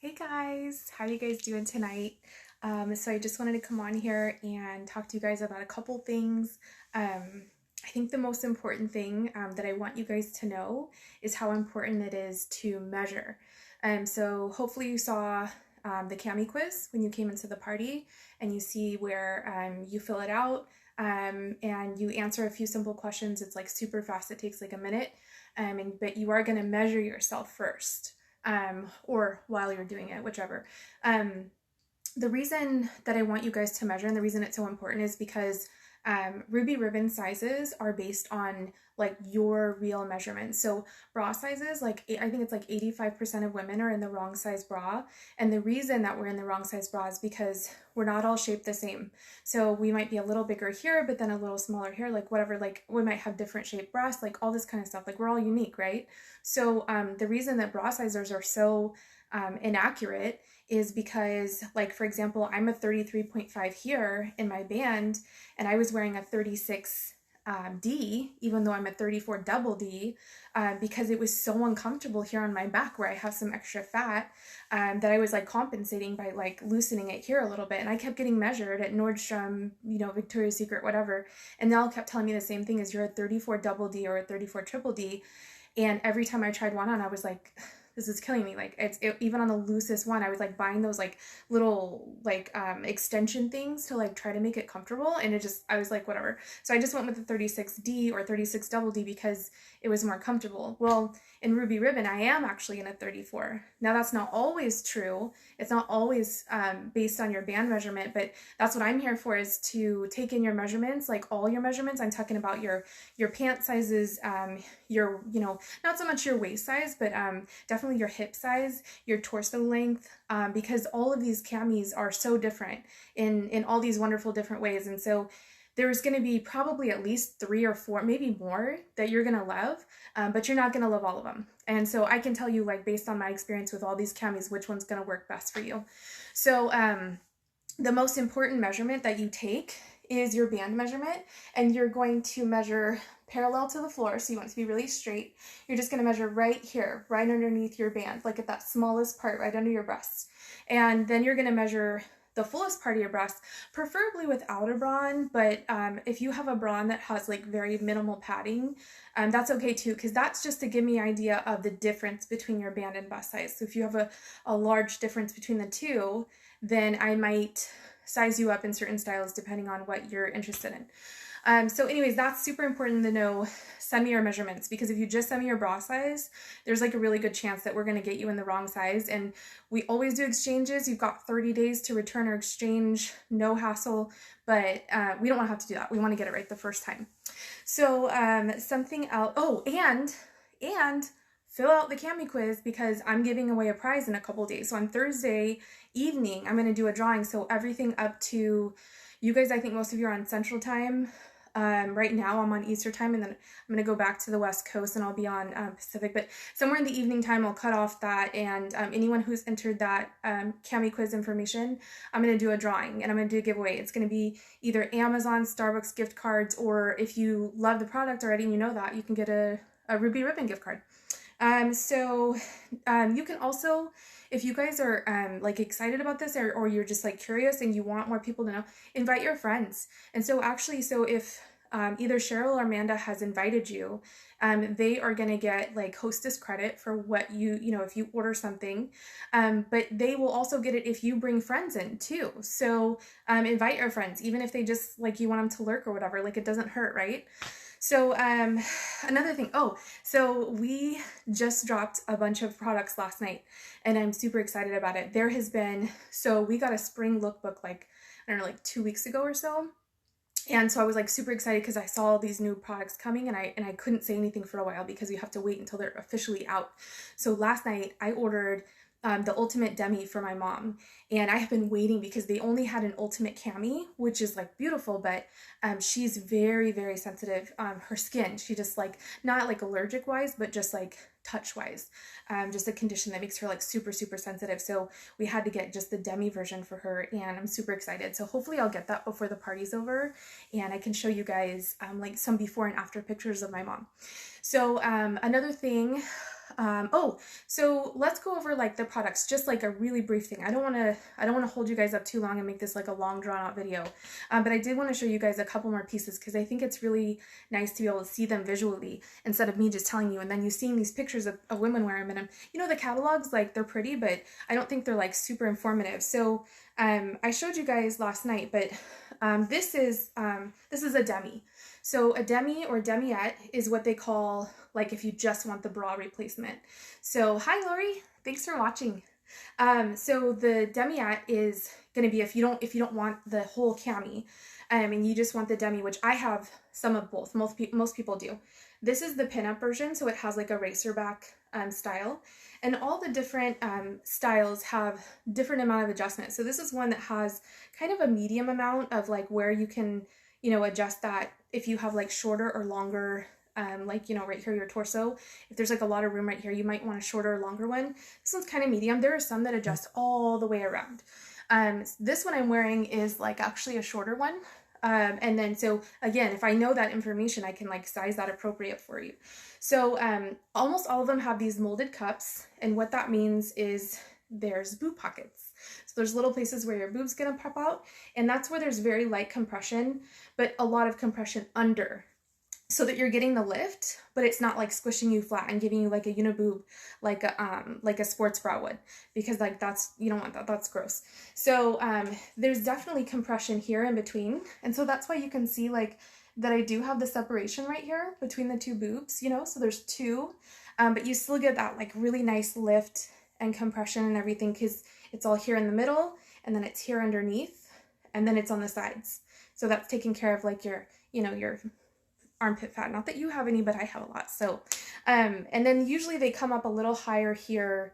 Hey guys, how are you guys doing tonight? So I just wanted to come on here and talk to you guys about a couple things. I think the most important thing that I want you guys to know is how important it is to measure. So hopefully you saw the Cami quiz when you came into the party, and you see where you fill it out and you answer a few simple questions. It's like super fast. It takes like a minute, but you are going to measure yourself first, or while you're doing it, whichever. The reason that I want you guys to measure and the reason it's so important is because Ruby ribbon sizes are based on like your real measurements. So bra sizes, like I think it's like 85% of women are in the wrong size bra. And the reason that we're in the wrong size bra is because we're not all shaped the same. So we might be a little bigger here, but then a little smaller here, like whatever, like we might have different shaped breasts, like all this kind of stuff. Like we're all unique, right? So the reason that bra sizers are so inaccurate is because, like, for example, I'm a 33.5 here in my band, and I was wearing a 36 D, even though I'm a 34 double D, because it was so uncomfortable here on my back where I have some extra fat, that I was like compensating by like loosening it here a little bit. And I kept getting measured at Nordstrom, Victoria's Secret, whatever. And they all kept telling me the same thing: is you're a 34 double D or a 34 triple D. And every time I tried one on, I was like, this is killing me. Like even on the loosest one, I was like buying those like little like extension things to like try to make it comfortable, and I was like, whatever. So I just went with the 36D or 36 double D because it was more comfortable. Well, in Ruby Ribbon, I am actually in a 34. Now that's not always true. It's not always based on your band measurement, but that's what I'm here for, is to take in your measurements, like all your measurements. I'm talking about your pant sizes, your, not so much your waist size, but definitely your hip size, your torso length, because all of these camis are so different in all these wonderful different ways. And so there's going to be probably at least 3 or 4, maybe more, that you're going to love, but you're not going to love all of them. And so I can tell you, like, based on my experience with all these camis, which one's going to work best for you. So the most important measurement that you take is your band measurement, and you're going to measure parallel to the floor. So you want it to be really straight. You're just going to measure right here, right underneath your band, like at that smallest part right under your breast. And then you're going to measure the fullest part of your breast, preferably without a bra on, but if you have a bra on that has like very minimal padding, that's okay too, because that's just to give me an idea of the difference between your band and bust size. So if you have a large difference between the two, then I might size you up in certain styles depending on what you're interested in. So anyways, that's super important to know. Send me your measurements, because if you just send me your bra size, there's like a really good chance that we're going to get you in the wrong size. And we always do exchanges. You've got 30 days to return or exchange, no hassle, but we don't want to have to do that. We want to get it right the first time. So something else, and fill out the Cami quiz, because I'm giving away a prize in a couple days. So on Thursday evening, I'm going to do a drawing. So everything up to, you guys, I think most of you are on Central Time. Right now I'm on Easter time, and then I'm going to go back to the West Coast and I'll be on Pacific, but somewhere in the evening time I'll cut off that, and anyone who's entered that Cami quiz information, I'm going to do a drawing and I'm going to do a giveaway. It's going to be either Amazon, Starbucks gift cards, or if you love the product already and you know that, you can get a Ruby Ribbon gift card. So you can also, if you guys are like excited about this, or you're just like curious and you want more people to know, invite your friends. And so actually, so if either Cheryl or Amanda has invited you, they are going to get like hostess credit for what if you order something, but they will also get it if you bring friends in too. So invite your friends, even if they just like, you want them to lurk or whatever, like it doesn't hurt, right? So another thing, so we just dropped a bunch of products last night, and I'm super excited about it. So we got a spring lookbook like, I don't know, like 2 weeks ago or so. And so I was like super excited because I saw all these new products coming, and I couldn't say anything for a while because you have to wait until they're officially out. So last night I ordered the Ultimate Demi for my mom, and I have been waiting because they only had an Ultimate Cami, which is like beautiful, but she's very, very sensitive. Her skin, she just like, not like allergic wise, but just like touch wise, just a condition that makes her like super, super sensitive. So we had to get just the Demi version for her, and I'm super excited. So hopefully I'll get that before the party's over, and I can show you guys like some before and after pictures of my mom. So another thing, Oh, so let's go over like the products, just like a really brief thing. I don't want to hold you guys up too long and make this like a long drawn out video. But I did want to show you guys a couple more pieces because I think it's really nice to be able to see them visually instead of me just telling you and then you seeing these pictures of women wearing them. You know, the catalogs, like they're pretty, but I don't think they're like super informative. So I showed you guys last night, but this is a demi. So a demi or demiette is what they call like if you just want the bra replacement. So hi Lori, thanks for watching. So the demiette is going to be if you don't want the whole cami, and you just want the demi, which I have some of both. Most people do. This is the pinup version, so it has like a racer back style, and all the different styles have different amount of adjustment. So this is one that has kind of a medium amount of like where you can, you know, adjust that if you have like shorter or longer, like, you know, right here, your torso. If there's like a lot of room right here, you might want a shorter or longer one. This one's kind of medium. There are some that adjust all the way around. This one I'm wearing is like actually a shorter one. And then, so again, if I know that information, I can like size that appropriate for you. So, almost all of them have these molded cups. And what that means is there's boob pockets. So there's little places where your boob's gonna pop out, and that's where there's very light compression, but a lot of compression under, so that you're getting the lift, but it's not like squishing you flat and giving you like a uniboob, like a sports bra would, because like you don't want that, that's gross. So there's definitely compression here in between, and so that's why you can see like that I do have the separation right here between the two boobs, you know, so there's two, but you still get that like really nice lift and compression and everything, because it's all here in the middle, and then it's here underneath, and then it's on the sides. So that's taking care of like your, you know, your armpit fat. Not that you have any, but I have a lot. So, and then usually they come up a little higher here.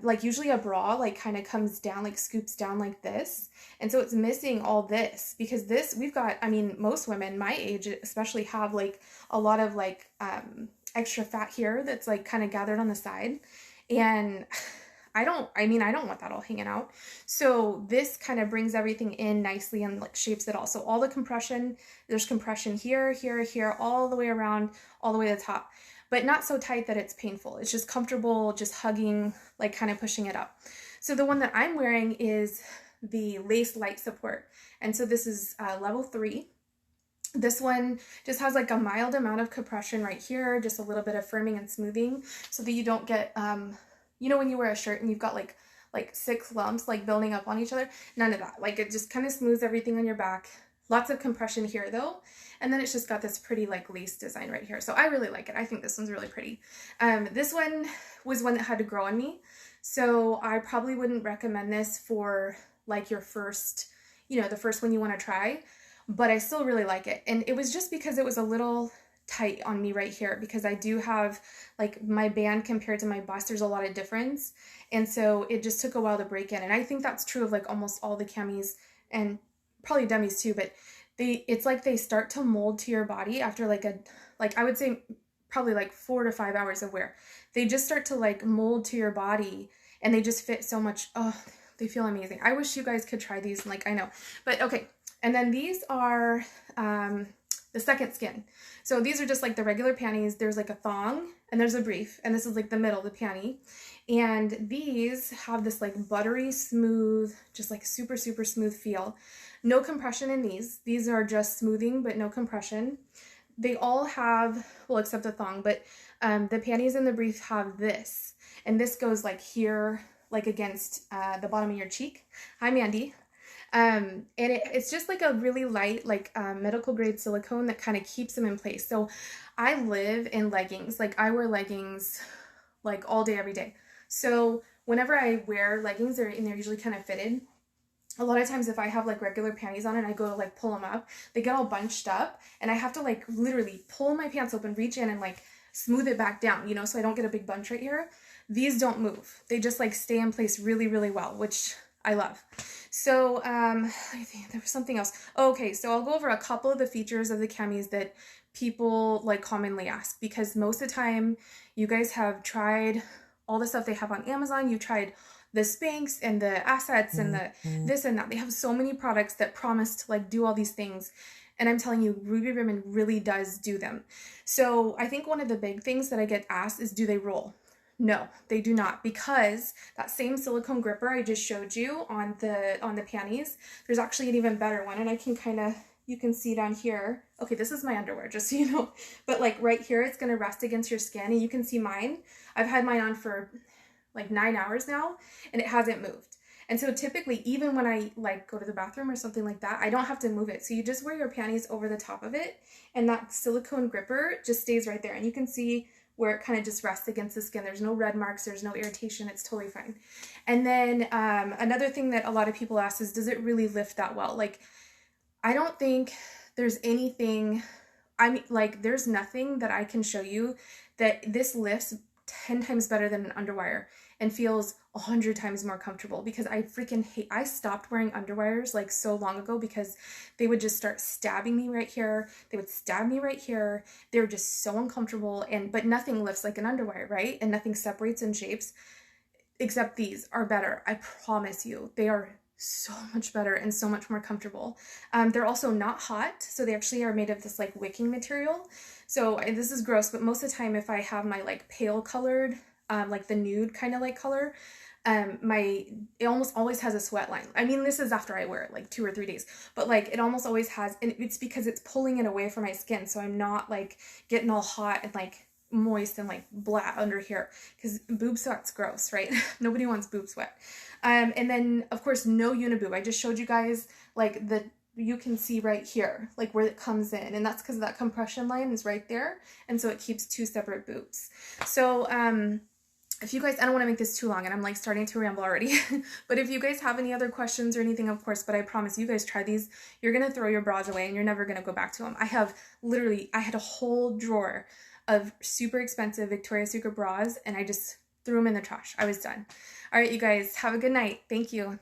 Like usually a bra like kind of comes down, like scoops down like this. And so it's missing all this, because this, we've got, I mean, most women my age especially have like a lot of like, extra fat here that's like kind of gathered on the side. And I don't want that all hanging out. So this kind of brings everything in nicely and like shapes it all. So all the compression, there's compression here, here, here, all the way around, all the way to the top, but not so tight that it's painful. It's just comfortable, just hugging, like kind of pushing it up. So the one that I'm wearing is the lace light support. And so this is level 3. This one just has like a mild amount of compression right here, just a little bit of firming and smoothing, so that you don't get, you know, when you wear a shirt and you've got like 6 lumps like building up on each other, none of that. Like it just kind of smooths everything on your back. Lots of compression here though. And then it's just got this pretty like lace design right here. So I really like it. I think this one's really pretty. This one was one that had to grow on me. So I probably wouldn't recommend this for like your first, you know, the first one you want to try, but I still really like it. And it was just because it was a little tight on me right here, because I do have like my band compared to my bust, there's a lot of difference, and so it just took a while to break in. And I think that's true of like almost all the camis and probably demis too, but it's like they start to mold to your body after like I would say probably like 4 to 5 hours of wear. They just start to like mold to your body, and they just fit so much. Oh, they feel amazing. I wish you guys could try these, like I know, but okay. And then these are the second skin. So these are just like the regular panties. There's like a thong and there's a brief, and this is like the middle, the panty. And these have this like buttery smooth, just like super, super smooth feel. No compression in these. These are just smoothing, but no compression. They all have, well, except the thong, but the panties and the brief have this. And this goes like here, like against the bottom of your cheek. Hi, Mandy. And it's just like a really light, like medical grade silicone that kind of keeps them in place. So I live in leggings. Like I wear leggings like all day, every day. So whenever I wear leggings, they're usually kind of fitted. A lot of times if I have like regular panties on and I go to like pull them up, they get all bunched up, and I have to like literally pull my pants open, reach in and like smooth it back down, you know, so I don't get a big bunch right here. These don't move. They just like stay in place really, really well, which I love. So, I think there was something else. Okay, so I'll go over a couple of the features of the camis that people like commonly ask, because most of the time you guys have tried all the stuff they have on Amazon. You tried the Spanx and the Assets and the this and that. They have so many products that promise to like do all these things. And I'm telling you, Ruby Ribbon really does do them. So I think one of the big things that I get asked is, do they roll? No, they do not, because that same silicone gripper I just showed you on the panties, there's actually an even better one, and I can kind of, you can see down here. Okay, this is my underwear, just so you know. But like right here, it's gonna rest against your skin, and you can see mine. I've had mine on for like 9 hours now, and it hasn't moved. And so typically, even when I like go to the bathroom or something like that, I don't have to move it. So you just wear your panties over the top of it, and that silicone gripper just stays right there. And you can see where it kind of just rests against the skin. There's no red marks, there's no irritation, it's totally fine. And then another thing that a lot of people ask is, does it really lift that well? Like, I don't think there's anything, I mean, like, there's nothing that I can show you that this lifts 10 times better than an underwire and feels 100 times more comfortable, because I freaking hate, I stopped wearing underwires like so long ago because they would just start stabbing me right here. They would stab me right here. They were just so uncomfortable, but nothing lifts like an underwire, right? And nothing separates and shapes, except these are better. I promise you, they are so much better and so much more comfortable. They're also not hot, so they actually are made of this like wicking material. So this is gross, but most of the time if I have my like pale colored, like the nude kind of like color, it almost always has a sweat line. I mean, this is after I wear it like 2 or 3 days, but like it almost always has, and it's because it's pulling it away from my skin, so I'm not like getting all hot and like moist and like blah under here, because boob sweat's gross, right? Nobody wants boob sweat. And then of course no uniboob. I just showed you guys like you can see right here like where it comes in, and that's because that compression line is right there, and so it keeps 2 separate boobs. So if you guys, I don't want to make this too long, and I'm like starting to ramble already, but if you guys have any other questions or anything, of course, but I promise you guys try these, you're gonna throw your bras away and you're never gonna go back to them. I had a whole drawer of super expensive Victoria's Secret bras, and I just threw them in the trash. I was done. All right, you guys, have a good night. Thank you.